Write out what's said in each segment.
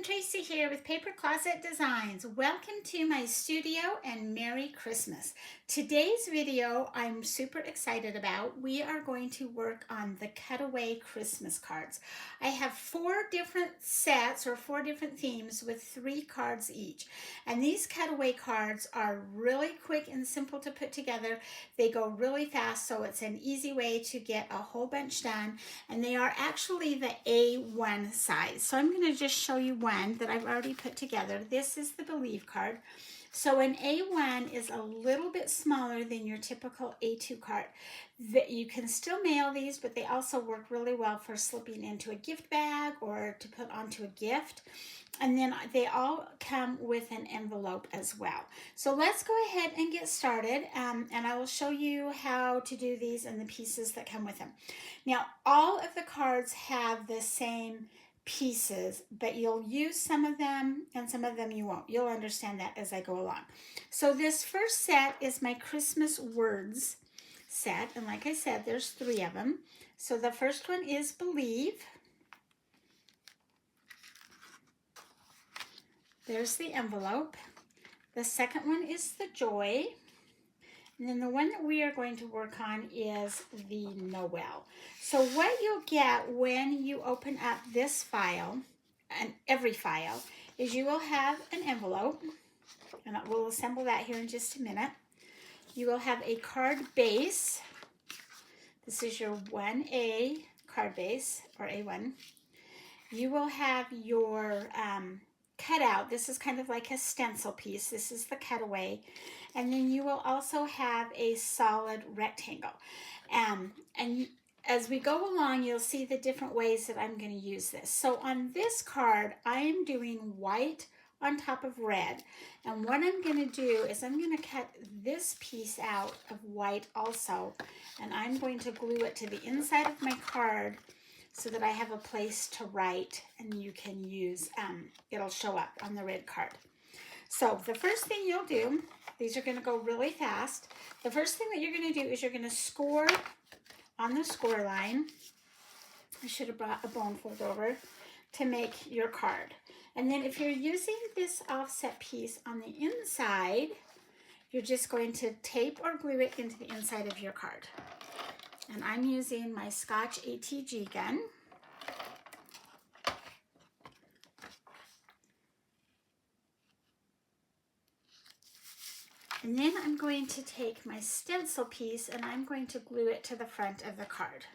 Susan Tracy here with Paper Closet Designs. Welcome to my studio and Merry Christmas. Today's video I'm super excited about. We are going to work on the cutaway Christmas cards. I have 4 different sets or 4 different themes with 3 cards each. And these cutaway cards are really quick and simple to put together. They go really fast, so it's an easy way to get a whole bunch done. And they are actually the A1 size. So I'm going to just show you one that I've already put together. This is the Believe card. So an A1 is a little bit smaller than your typical A2 card. You can still mail these, but they also work really well for slipping into a gift bag or to put onto a gift. And then they all come with an envelope as well. So let's go ahead and get started, and I will show you how to do these and the pieces that come with them. Now, all of the cards have the same pieces, but you'll use some of them and some of them you won't. You'll understand that as I go along. So this first set is my Christmas words set, and like I said, there's 3 of them. So the first one is Believe. There's the envelope. The second one is the Joy. And then the one that we are going to work on is the Noel. So what you'll get when you open up this file, and every file, is you will have an envelope, and we'll assemble that here in just a minute. You will have a card base. This is your 1A card base, or A1. You will have your cutout. This is kind of like a stencil piece. This is the cutaway. And then you will also have a solid rectangle. And as we go along, you'll see the different ways that I'm going to use this. So on this card, I am doing white on top of red. And what I'm going to do is I'm going to cut this piece out of white also. And I'm going to glue it to the inside of my card so that I have a place to write, and you can use, it'll show up on the red card. So the first thing you'll do, these are going to go really fast. The first thing that you're going to do is you're going to score on the score line. I should have brought a bone fold over to make your card. And then if you're using this offset piece on the inside, you're just going to tape or glue it into the inside of your card. And I'm using my Scotch ATG gun. And then I'm going to take my stencil piece and I'm going to glue it to the front of the card.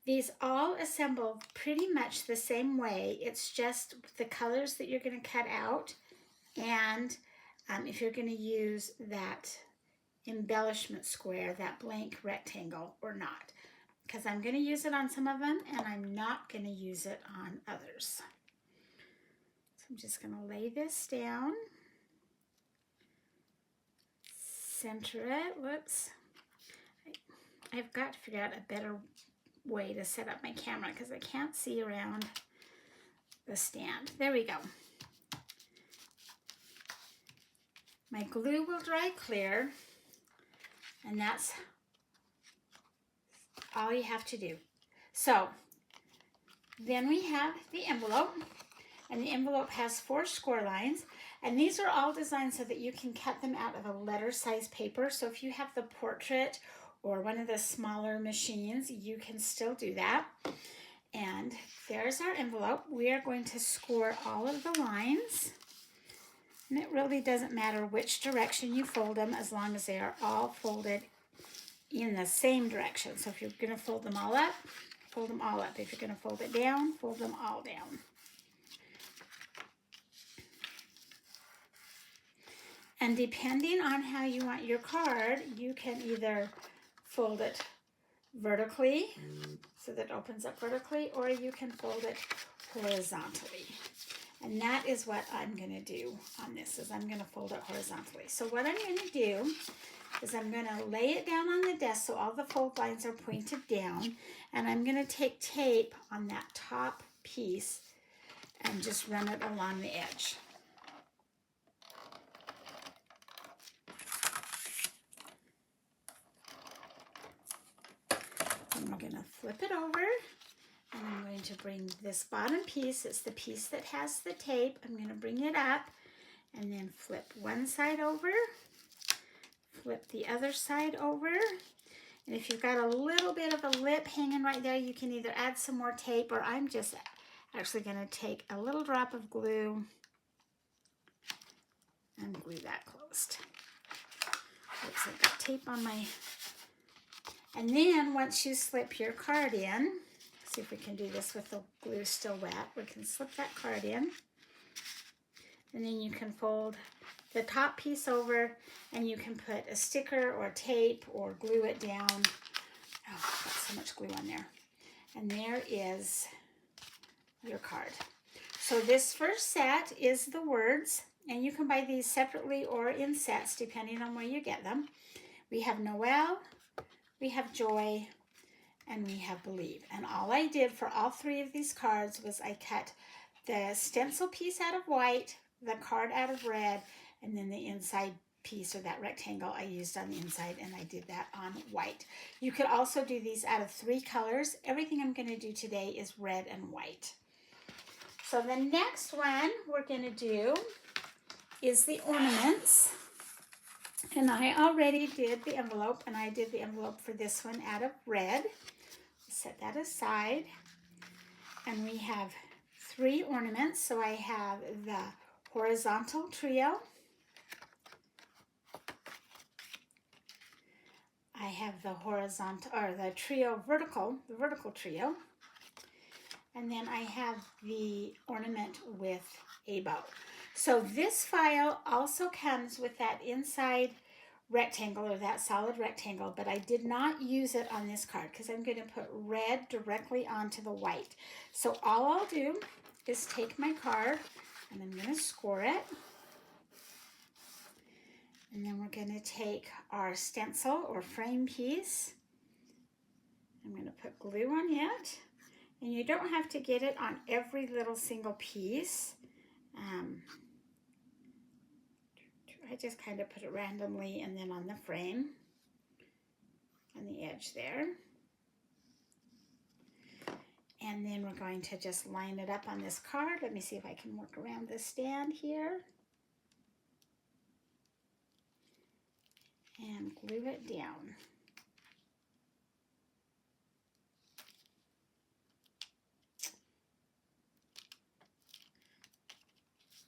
These all assemble pretty much the same way. It's just the colors that you're going to cut out, and if you're going to use that embellishment square, that blank rectangle, or not, because I'm going to use it on some of them and I'm not going to use it on others. So I'm just going to lay this down, center it. Whoops, I've got to figure out a better way to set up my camera because I can't see around the stand. There we go. My glue will dry clear, and that's all you have to do. So then we have the envelope, and the envelope has 4 score lines, and these are all designed so that you can cut them out of a letter size paper. So if you have the portrait or one of the smaller machines, you can still do that. And there's our envelope. We are going to score all of the lines. And it really doesn't matter which direction you fold them, as long as they are all folded in the same direction. So if you're going to fold them all up, fold them all up. If you're going to fold it down, fold them all down. And depending on how you want your card, you can either fold it vertically so that it opens up vertically, or you can fold it horizontally. And that is what I'm going to do on this, is I'm going to fold it horizontally. So what I'm going to do is I'm going to lay it down on the desk so all the fold lines are pointed down, and I'm going to take tape on that top piece and just run it along the edge. And we're going to flip it over And I'm going to bring this bottom piece, it's the piece that has the tape, I'm going to bring it up and then flip one side over, flip the other side over. And if you've got a little bit of a lip hanging right there, you can either add some more tape, or I'm just actually going to take a little drop of glue and glue that closed. Oops, I've got tape on my... And then once you slip your card in, see if we can do this with the glue still wet. We can slip that card in. And then you can fold the top piece over and you can put a sticker or tape or glue it down. Oh, I've got so much glue on there. And there is your card. So this first set is the words, and you can buy these separately or in sets depending on where you get them. We have Noel, we have Joy, and we have Believe. And all I did for all three of these cards was I cut the stencil piece out of white, the card out of red, and then the inside piece, or that rectangle, I used on the inside, and I did that on white. You could also do these out of 3 colors. Everything I'm going to do today is red and white. So the next one we're going to do is the ornaments. And I already did the envelope, and I did the envelope for this one out of red. Set that aside. And we have 3 ornaments. So I have the horizontal trio. I have the horizontal, or the trio vertical, the vertical trio. And then I have the ornament with a bow. So this file also comes with that inside rectangle, or that solid rectangle, but I did not use it on this card because I'm going to put red directly onto the white. So all I'll do is take my card and I'm going to score it. And then we're going to take our stencil or frame piece. I'm going to put glue on it. And you don't have to get it on every little single piece. I just kind of put it randomly and then on the frame, on the edge there. And then we're going to just line it up on this card. Let me see if I can work around the stand here. And glue it down.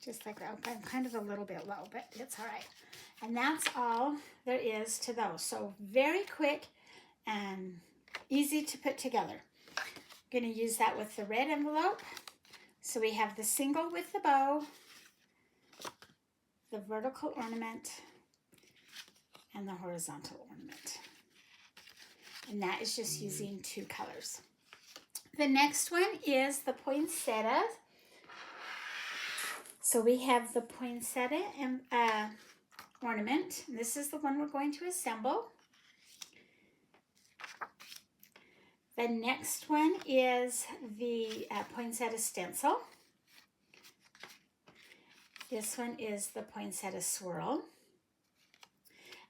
Just like that. I'm kind of a little bit low, but it's all right. And that's all there is to those. So very quick and easy to put together. I'm going to use that with the red envelope. So we have the single with the bow, the vertical ornament, and the horizontal ornament. And that is just using 2 colors. The next one is the poinsettia. So we have the poinsettia ornament. This is the one we're going to assemble. The next one is the Poinsettia Stencil. This one is the Poinsettia Swirl.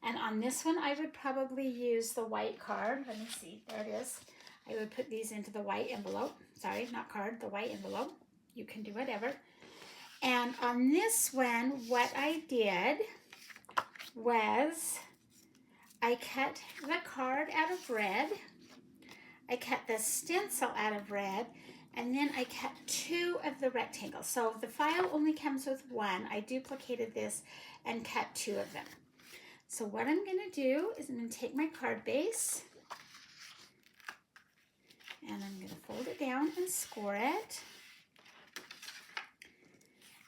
And on this one, I would probably use the white card. Let me see, there it is. I would put these into the white envelope. Sorry, not card, the white envelope. You can do whatever. And on this one, what I did was I cut the card out of red, I cut the stencil out of red, and then I cut 2 of the rectangles. So the file only comes with 1. I duplicated this and cut 2 of them. So what I'm going to do is I'm going to take my card base and I'm going to fold it down and score it.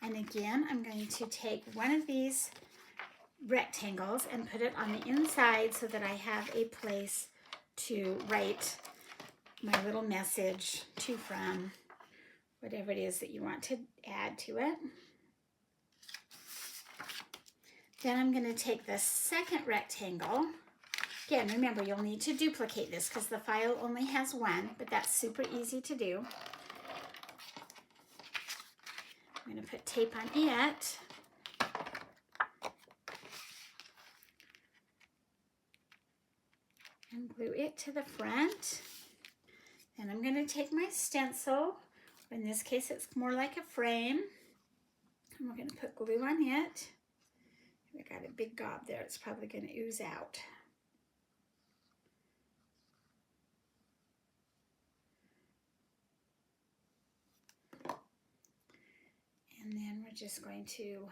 And again, I'm going to take one of these rectangles and put it on the inside so that I have a place to write my little message to, from, whatever it is that you want to add to it. Then I'm going to take the second rectangle. Again, remember, you'll need to duplicate this because the file only has 1, but that's super easy to do. I'm going to put tape on it. And glue it to the front. And I'm going to take my stencil. In this case, it's more like a frame. And we're going to put glue on it. I got a big gob there. It's probably going to ooze out. And then we're just going to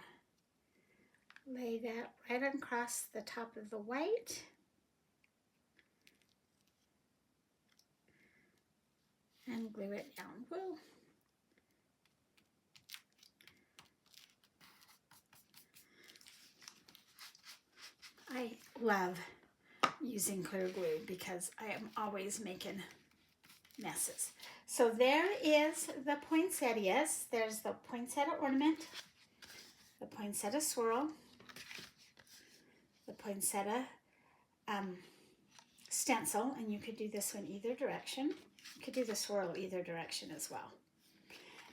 lay that right across the top of the white. And glue it down. Whoa. I love using clear glue because I am always making messes. So there is the poinsettias. There's the Poinsettia Ornament, the Poinsettia Swirl, the Poinsettia Stencil, and you could do this one either direction. You could do the swirl either direction as well.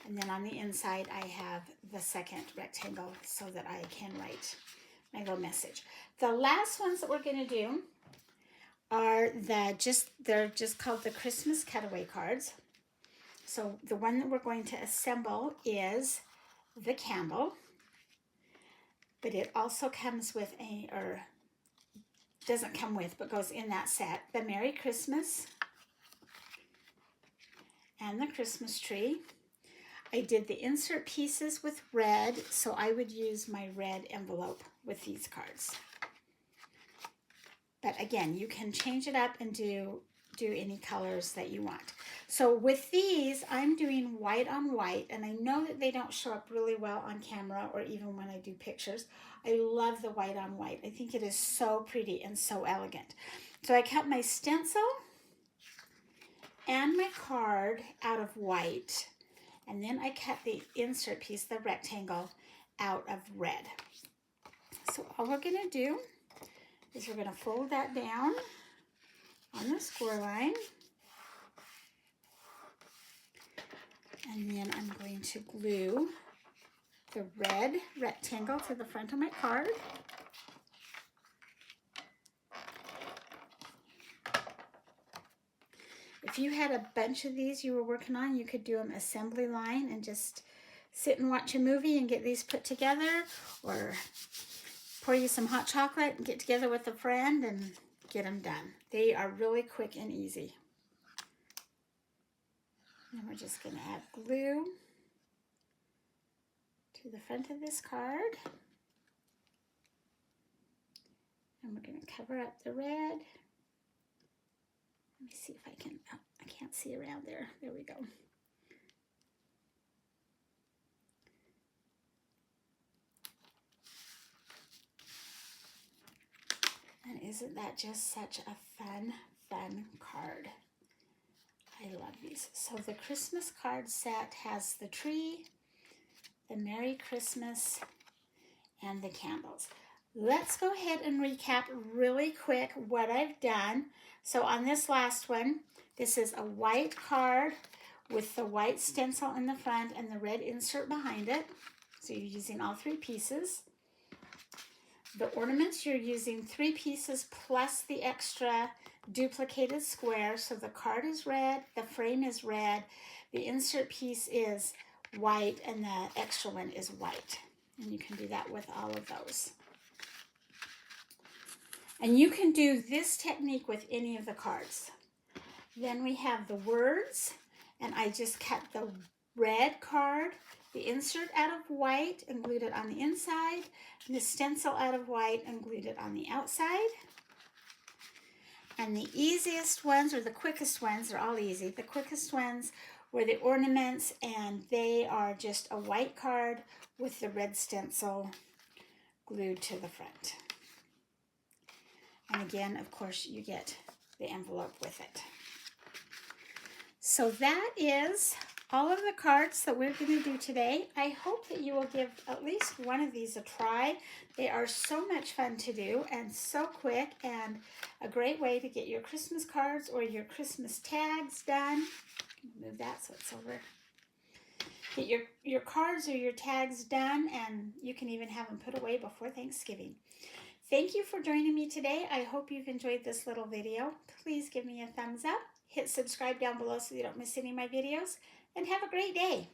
And then on the inside I have the second rectangle so that I can write my little message. The last ones that we're going to do are they're just called the Christmas cutaway cards. So the one that we're going to assemble is the candle, but it also comes with doesn't come with, but goes in that set, the Merry Christmas and the Christmas tree. I did the insert pieces with red, so I would use my red envelope with these cards. But again, you can change it up and do any colors that you want. So with these, I'm doing white on white, and I know that they don't show up really well on camera or even when I do pictures. I love the white on white. I think it is so pretty and so elegant. So I cut my stencil and my card out of white, and then I cut the insert piece, the rectangle, out of red. So all we're going to do is we're going to fold that down on the score line, and then I'm going to glue the red rectangle to the front of my card. If you had a bunch of these you were working on, you could do them assembly line and just sit and watch a movie and get these put together, or pour you some hot chocolate and get together with a friend and get them done. They are really quick and easy. And we're just going to add glue to the front of this card. And we're going to cover up the red. Let me see if I can, oh, I can't see around there. There we go. And isn't that just such a fun card? I love these. So the Christmas card set has the tree, the Merry Christmas, and the candles. Let's go ahead and recap really quick what I've done. So on this last one, this is a white card with the white stencil in the front and the red insert behind it. So you're using all three pieces. The ornaments, you're using 3 pieces plus the extra duplicated square. So the card is red, the frame is red, the insert piece is white, and the extra one is white. And you can do that with all of those. And you can do this technique with any of the cards. Then we have the words, and I just cut the red card, the insert out of white and glued it on the inside, and the stencil out of white and glued it on the outside. And the easiest ones, or the quickest ones, they're all easy, the quickest ones were the ornaments, and they are just a white card with the red stencil glued to the front. And again, of course, you get the envelope with it. So that is all of the cards that we're going to do today. I hope that you will give at least one of these a try. They are so much fun to do and so quick, and a great way to get your Christmas cards or your Christmas tags done. Move that so it's over. Get your cards or your tags done, and you can even have them put away before Thanksgiving. Thank you for joining me today. I hope you've enjoyed this little video. Please give me a thumbs up. hit subscribe down below so you don't miss any of my videos. And have a great day.